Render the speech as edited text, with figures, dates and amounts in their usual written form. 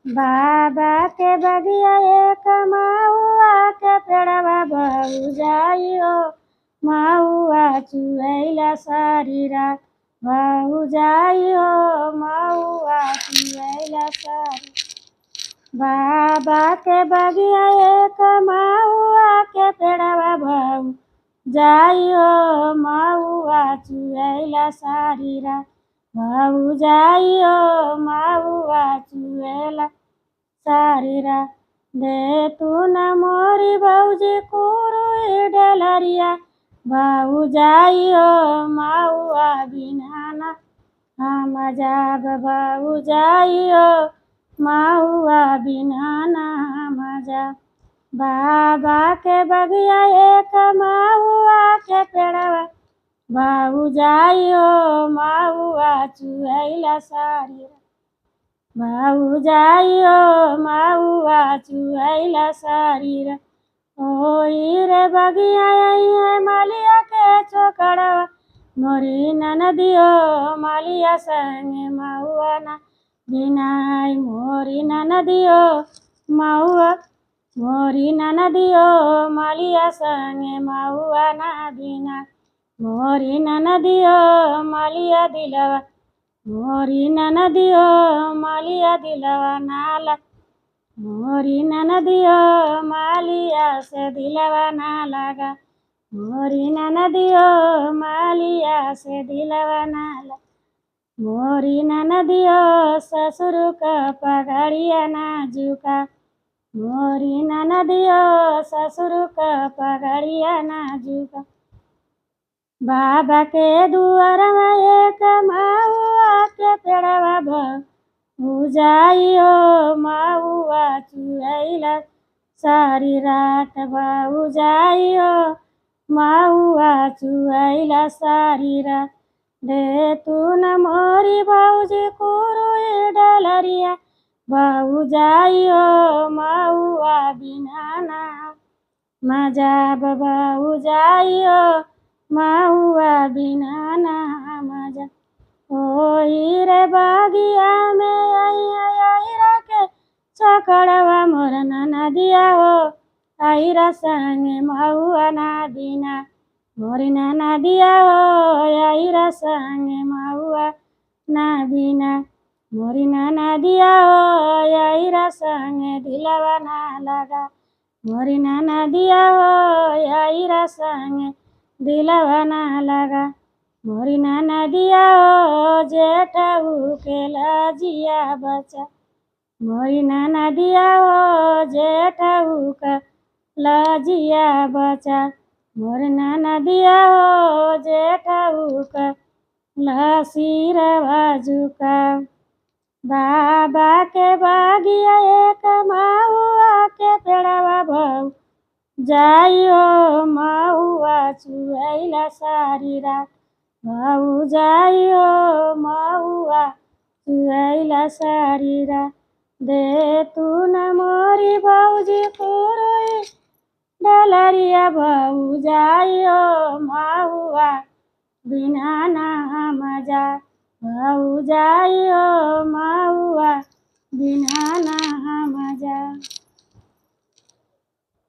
बाबा के बगिया एक महुआ के पेड़वा बहू जाइयो, महुआ चुएला सारी रात बहू जाइयो, महुआ चुएला सारी। बाबा के बगिया एक महुआ के पेड़वा बहू जाइयो, महुआ चुएला सारी रात बहू जाइयो, महुआ चुएला सारी रात। दे तू न मोरी भौजी कुरुई डलरिया बहू जाइयो, महुआ बिनाना हम जाब बहू जाइयो, महुआ बिनाना हम जाब। बाबा के बगिया एक महुआ के पेड़वा बहू जाइयो, महुआ चुएला सारी रात बहू जाइयो, महुआ चुएला सारी रात। ओई रे बगिया है मालिया के चोकड़वा मोरी ननदियो, मालिया संगे महुआ ना बिनाई मोरी ननदियो, महुआ मोरी ननदियो, मालिया संगे महुआ ना बिना मोरी ननदियो, मालिया दिलवा मोरी ननदियो, मालिया दिलवा नाला मोरी ननदियो, मालिया से दिलवा ना लगा मोरी ननदियो, मालिया से दिलवा ना लगा मोरी ननदियो, ससुर का पगड़िया ना झुका मोरी ननदियो, ससुर का पगड़िया ना झुका। बाबा के दुआर में एक महुआ के पेड़वा बहू जाइयो, महुआ चुएला सारी रात बहू जाइयो, महुआ चुएला सारी रात। दे तू न मोरी भौजी कुरुई डलरिया बहू जाइयो, महुआ बिनाना मजाब बहू जाइयो, महुआ बिनाना मजा। ओई रे बगिया में आईरा के चकड़वा मोर ननदिया हो, आईरा संगे महुआ ना बिना मोरी ननदिया हो, आईरा संगे महुआ ना बिना मोरी ननदिया हो, आईरा संगे दिलवा ना लगा मोरी ननदिया हो, आईरा संगे दिलवा ना लगा मोरी ननदिया हो, जेठऊ के लजिया बचा मोरी ननदिया हो, जेठऊ का लजिया बचा मोरी ननदिया हो, जेठऊ का लसीरवा झुका। बाबा के बगिया एक महुआ के पेड़वा बहू जाइयो, महुआ चुएला सारी रात बहू जाइयो, महुआ चुएला सारी रात। दे तू न मोरी भौजी कुरुई डलरिया बहू जाइयो, महुआ बिनाना मजा बहू जाइयो, महुआ बिनाना मजा।